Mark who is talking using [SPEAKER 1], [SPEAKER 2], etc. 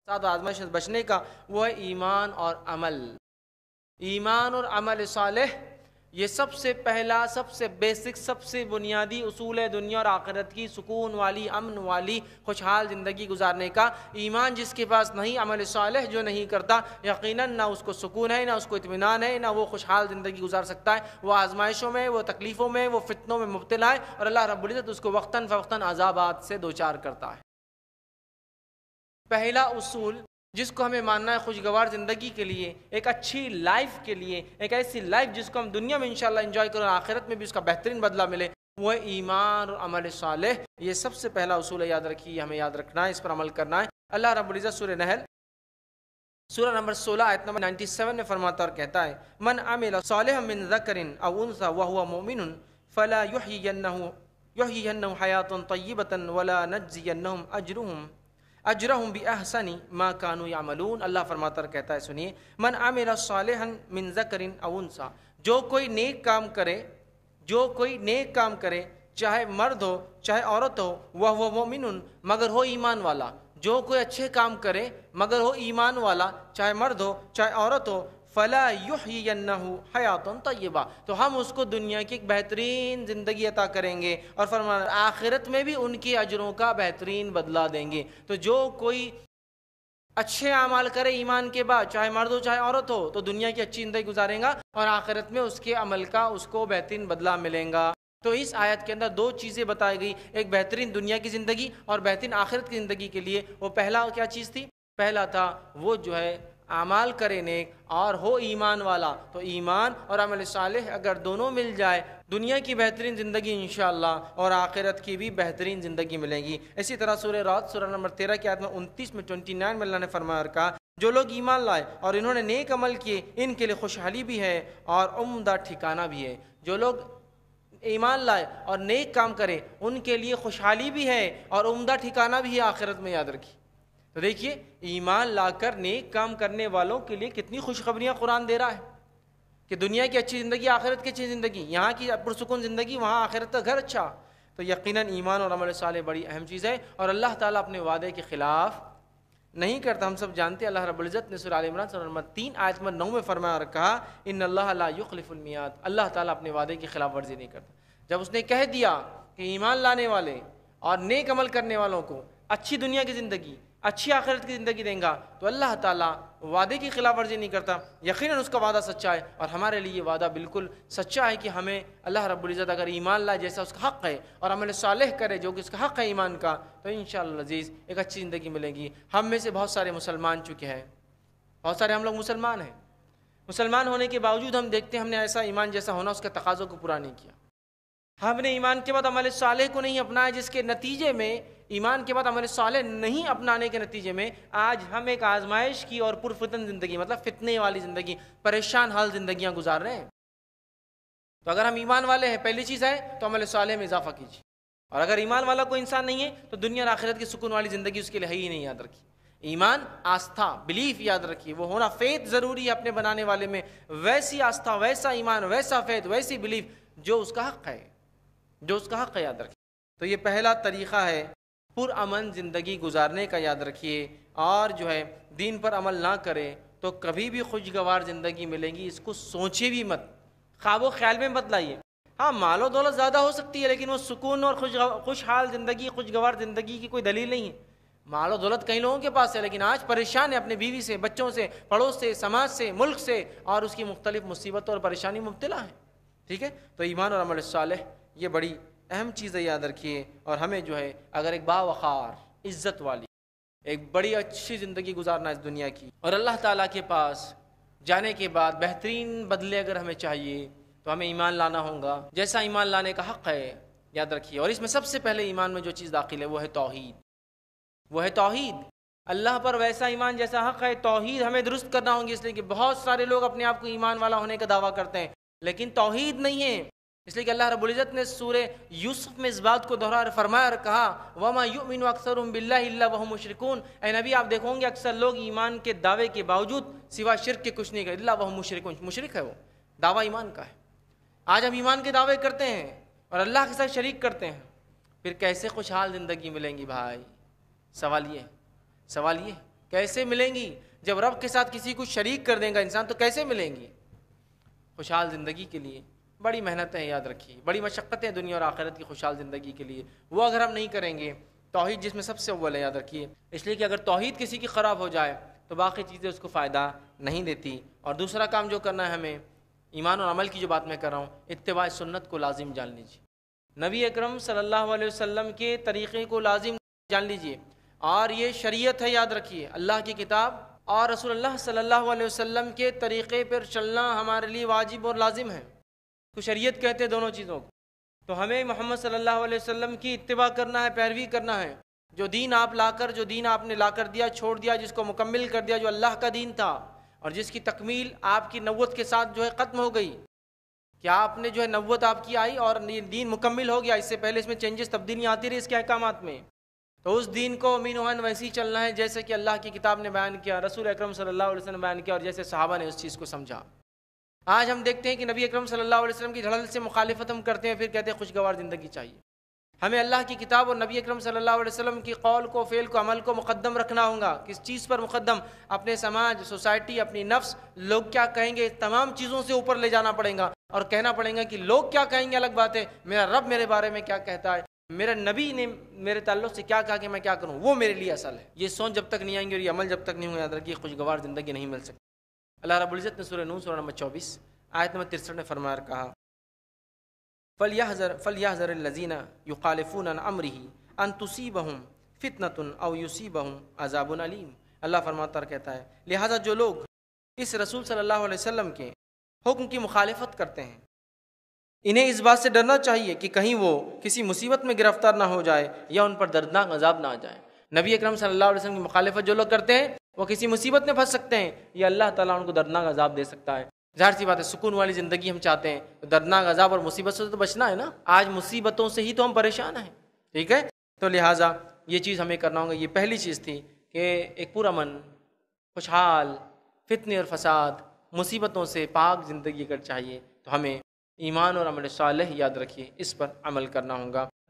[SPEAKER 1] ساتھ آزمائش سے بچنے کا، وہ ہے ایمان اور عمل۔ ایمان اور عمل صالح یہ سب سے پہلا، سب سے بیسک، سب سے بنیادی اصول ہے دنیا اور آخرت کی سکون والی، امن والی، خوشحال زندگی گزارنے کا۔ ایمان جس کے پاس نہیں، عمل صالح جو نہیں کرتا، یقیناً نہ اس کو سکون ہے، نہ اس کو اطمینان ہے، نہ وہ خوشحال زندگی گزار سکتا ہے۔ وہ آزمائشوں میں، وہ تکلیفوں میں، وہ فتنوں میں مبتلا ہے، اور اللہ رب العزت اس کو وقتاً فوقتاً عذابات سے دوچار کرتا ہے۔ پہلا اصول جس کو ہمیں ماننا ہے خوشگوار زندگی کے لیے، ایک اچھی لائف کے لیے، ایک ایسی لائف جس کو ہم دنیا میں انشاءاللہ انجوائے کریں اور آخرت میں بھی اس کا بہترین بدلہ ملے، وہ ہے ایمان اور عمل صالح۔ یہ سب سے پہلا اصول ہے، یاد رکھیے، ہمیں یاد رکھنا ہے، اس پر عمل کرنا ہے۔ اللہ رب العزت سورہ نحل سورہ نمبر 16 آیت نمبر 97 میں فرماتا اور کہتا ہے، من عمل صالحا من ذکر او انثى وهو مؤمن فلا يحيينه حیاة طیبة ولا نجزینهم اجرہم باحسن ما كانوا يعملون۔ اللہ فرماتا اور کہتا ہے، سنیے، من عمل صالحا من ذکر او انثى، جو کوئی نیک کام کرے، جو کوئی نیک کام کرے، چاہے مرد ہو چاہے عورت ہو، وہو مؤمن، مگر ہو ایمان والا۔ جو کوئی اچھے کام کرے مگر ہو ایمان والا، چاہے مرد ہو چاہے عورت ہو، فلا یحیینہ حیات طیبہ، تو ہم اس کو دنیا کی ایک بہترین زندگی عطا کریں گے، اور فرمایا آخرت میں بھی ان کے اجروں کا بہترین بدلہ دیں گے۔ تو جو کوئی اچھے اعمال کرے ایمان کے بعد، چاہے مرد ہو چاہے عورت ہو، تو دنیا کی اچھی زندگی گزاریں گا، اور آخرت میں اس کے عمل کا اس کو بہترین بدلہ ملیں گا۔ تو اس آیت کے اندر دو چیزیں بتائی گئی، ایک بہترین دنیا کی زندگی اور بہترین آخرت کی زندگی کے لیے۔ وہ پہلا کیا چیز تھی؟ پہلا تھا وہ جو ہے اعمال کرے نیک اور ہو ایمان والا۔ تو ایمان اور عمل صالح اگر دونوں مل جائے، دنیا کی بہترین زندگی انشاءاللہ اور آخرت کی بھی بہترین زندگی ملے گی۔ اسی طرح سورہ رات سورہ نمبر 13 کی آیت میں 29 میں 29 میں اللہ نے فرمایا اور کہا، جو لوگ ایمان لائے اور انہوں نے نیک عمل کیے، ان کے لیے خوشحالی بھی ہے اور عمدہ ٹھکانہ بھی ہے۔ جو لوگ ایمان لائے اور نیک کام کرے، ان کے لیے خوشحالی بھی ہے اور عمدہ ٹھکانہ بھی ہے آخرت میں، یاد رکھیے۔ تو دیکھیے، ایمان لا کر نیک کام کرنے والوں کے لیے کتنی خوشخبریاں قرآن دے رہا ہے کہ دنیا کی اچھی زندگی، آخرت کی اچھی زندگی، یہاں کی پرسکون زندگی، وہاں آخرت کا گھر اچھا۔ تو یقیناً ایمان اور عمل صالح بڑی اہم چیز ہے، اور اللہ تعالیٰ اپنے وعدے کے خلاف نہیں کرتا۔ ہم سب جانتے ہیں اللہ رب العزت نے سورہ آل عمران سورہ نمبر 3 آیت نمبر 9 میں فرمایا اور کہا، ان اللہ لا یخلف المیعاد، اللہ تعالیٰ اپنے وعدے کی خلاف ورزی نہیں کرتا۔ جب اس نے کہہ دیا کہ ایمان لانے والے اور نیک عمل کرنے والوں کو اچھی دنیا کی زندگی، اچھی آخرت کی زندگی دیں گا، تو اللہ تعالیٰ وعدے کی خلاف ورزی نہیں کرتا۔ یقیناً اس کا وعدہ سچا ہے، اور ہمارے لیے یہ وعدہ بالکل سچا ہے کہ ہمیں اللہ رب العزت اگر ایمان لائے جیسا اس کا حق ہے، اور عمل صالح کرے جو کہ اس کا حق ہے ایمان کا، تو انشاءاللہ عزیز ایک اچھی زندگی ملے گی۔ ہم میں سے بہت سارے مسلمان چکے ہیں، بہت سارے ہم لوگ مسلمان ہیں، مسلمان ہونے کے باوجود ہم دیکھتے ہیں ہم نے ایسا ایمان جیسا ہونا اس کے تقاضوں کو پورا نہیں کیا۔ ہم نے ایمان کے بعد عمل صالح کو نہیں اپنایا، جس کے نتیجے میں ایمان کے بعد عمل صالح نہیں اپنانے کے نتیجے میں آج ہم ایک آزمائش کی اور پرفتن زندگی، مطلب فتنے والی زندگی، پریشان حال زندگیاں گزار رہے ہیں۔ تو اگر ہم ایمان والے ہیں، پہلی چیز ہے تو عمل صالح میں اضافہ کیجیے، اور اگر ایمان والا کوئی انسان نہیں ہے تو دنیا اور آخرت کی سکون والی زندگی اس کے لیے ہے ہی نہیں، یاد رکھیے۔ ایمان، آستھا، بلیف، یاد رکھیے، وہ ہونا، فیتھ ضروری ہے اپنے بنانے والے میں، ویسی آستھا، ویسا ایمان، ویسا فیتھ، ویسی بلیف جو اس کا حق ہے، جو اس کا حق ہے، یاد رکھیے۔ تو یہ پہلا طریقہ ہے پرامن زندگی گزارنے کا، یاد رکھیے۔ اور جو ہے دین پر عمل نہ کرے تو کبھی بھی خوشگوار زندگی ملے گی، اس کو سوچے بھی مت، خواب و خیال میں مت لائیے۔ ہاں، مال و دولت زیادہ ہو سکتی ہے، لیکن وہ سکون اور خوشحال زندگی، خوشگوار زندگی کی کوئی دلیل نہیں ہے۔ مال و دولت کئی لوگوں کے پاس ہے، لیکن آج پریشان ہے اپنے بیوی سے، بچوں سے، پڑوس سے، سماج سے، ملک سے، اور اس کی مختلف مصیبتوں اور پریشانی مبتلا ہے۔ ٹھیک ہے، تو ایمان اور عمل صالح یہ بڑی اہم چیز ہے، یاد رکھیے۔ اور ہمیں جو ہے اگر ایک باوقار، عزت والی، ایک بڑی اچھی زندگی گزارنا اس دنیا کی، اور اللہ تعالیٰ کے پاس جانے کے بعد بہترین بدلے اگر ہمیں چاہیے تو ہمیں ایمان لانا ہوگا جیسا ایمان لانے کا حق ہے، یاد رکھیے۔ اور اس میں سب سے پہلے ایمان میں جو چیز داخل ہے وہ ہے توحید، وہ ہے توحید۔ اللہ پر ویسا ایمان جیسا حق ہے، توحید ہمیں درست کرنا ہوگی، اس لیے کہ بہت سارے لوگ اپنے آپ کو ایمان والا ہونے کا دعویٰ کرتے ہیں لیکن توحید نہیں ہے۔ اس لیے کہ اللہ رب العزت نے سورہ یوسف میں اس بات کو دہرا فرمایا اور کہا، وَمَا يُؤْمِنُ أَكْثَرُهُم بِاللَّهِ إِلَّا وَهُمْ مُشْرِكُونَ، اے نبی آپ دیکھو گے اکثر لوگ ایمان کے دعوے کے باوجود سوا شرک کے کچھ نہیں کرتے، إِلَّا وَهُمْ مُشْرِكُونَ، مشرک ہے، وہ دعویٰ ایمان کا ہے۔ آج ہم ایمان کے دعوے کرتے ہیں اور اللہ کے ساتھ شریک کرتے ہیں، پھر کیسے خوشحال زندگی ملیں گی بھائی؟ سوال یہ کیسے ملیں گی؟ جب رب کے ساتھ کسی کو شریک کر دے گا انسان تو کیسے ملیں گی؟ خوشحال زندگی کے لیے بڑی محنتیں یاد رکھیے، بڑی مشقتیں دنیا اور آخرت کی خوشحال زندگی کے لیے، وہ اگر ہم نہیں کریں گے، توحید جس میں سب سے اول ہے یاد رکھیے، اس لیے کہ اگر توحید کسی کی خراب ہو جائے تو باقی چیزیں اس کو فائدہ نہیں دیتی۔ اور دوسرا کام جو کرنا ہے ہمیں، ایمان اور عمل کی جو بات میں کر رہا ہوں، اتباع سنت کو لازم جان لیجیے، نبی اکرم صلی اللہ علیہ وسلم کے طریقے کو لازم جان لیجیے، اور یہ شریعت ہے یاد رکھیے، اللہ کی کتاب اور رسول اللہ صلی اللہ علیہ وسلم کے طریقے پر چلنا ہمارے لیے واجب اور لازم ہے۔ تو شریعت کہتے ہیں دونوں چیزوں کو، تو ہمیں محمد صلی اللہ علیہ وسلم کی اتباع کرنا ہے، پیروی کرنا ہے، جو دین آپ نے لا کر دیا، چھوڑ دیا، جس کو مکمل کر دیا، جو اللہ کا دین تھا اور جس کی تکمیل آپ کی نبوت کے ساتھ جو ہے ختم ہو گئی، کہ آپ نے جو ہے نبوت آپ کی آئی اور دین مکمل ہو گیا، اس سے پہلے اس میں چینجز تبدیلیاں آتی رہی اس کے احکامات میں، تو اس دین کو امین و عین ویسے ہی چلنا ہے جیسے کہ اللہ کی کتاب نے بیان کیا، رسول اکرم صلی اللہ علیہ وسلم نے بیان کیا، اور جیسے صحابہ نے اس چیز کو سمجھا۔ آج ہم دیکھتے ہیں کہ نبی اکرم صلی اللہ علیہ وسلم کی دھڑل سے مخالفت ہم کرتے ہیں، پھر کہتے ہیں خوشگوار زندگی چاہیے۔ ہمیں اللہ کی کتاب اور نبی اکرم صلی اللہ علیہ وسلم کی قول کو، فعل کو، عمل کو مقدم رکھنا ہوگا۔ کس چیز پر مقدم؟ اپنے سماج، سوسائٹی، اپنی نفس، لوگ کیا کہیں گے، تمام چیزوں سے اوپر لے جانا پڑے گا، اور کہنا پڑے گا کہ لوگ کیا کہیں گے الگ بات ہے، میرا رب میرے بارے میں کیا کہتا ہے، میرے نبی نے میرے تعلق سے کیا کہا کہ میں کیا کروں، وہ میرے لیے اصل ہے۔ یہ سوچ جب تک نہیں آئیں گی اور یہ عمل جب تک نہیں ہوگا، یاد رکھیے خوشگوار زندگی نہیں مل سکتی۔ اللہ رب العزت نے سورہ نون سورہ نمبر 24 آیت نمبر 63 میں فرمایا کہا، فَلْيَحْذَرِ الَّذِينَ يُخَالِفُونَ عَنْ أَمْرِهِ أَن تُصِيبَهُمْ فِتْنَةٌ أَوْ يُصِيبَهُمْ عَذَابٌ أَلِيمٌ۔ اللہ فرماتا اور کہتا ہے، لہٰذا جو لوگ اس رسول صلی اللہ علیہ وسلم کے حکم کی مخالفت کرتے ہیں، انہیں اس بات سے ڈرنا چاہیے کہ کہیں وہ کسی مصیبت میں گرفتار نہ ہو جائے یا ان پر دردناک عذاب نہ آ جائے۔ نبی اکرم صلی اللہ علیہ وسلم کی مخالفت جو لوگ کرتے ہیں وہ کسی مصیبت میں پھنس سکتے ہیں، یا اللہ تعالیٰ ان کو دردناک عذاب دے سکتا ہے۔ ظاہر سی بات ہے، سکون والی زندگی ہم چاہتے ہیں تو دردناک عذاب اور مصیبت سے تو بچنا ہے نا۔ آج مصیبتوں سے ہی تو ہم پریشان ہیں، ٹھیک ہے؟ تو لہٰذا یہ چیز ہمیں کرنا ہوگا۔ یہ پہلی چیز تھی کہ ایک پورا من، خوشحال، فتنے اور فساد، مصیبتوں سے پاک زندگی اگر چاہیے تو ہمیں ایمان اور عمل صالح یاد رکھیے، اس پر عمل کرنا ہوگا۔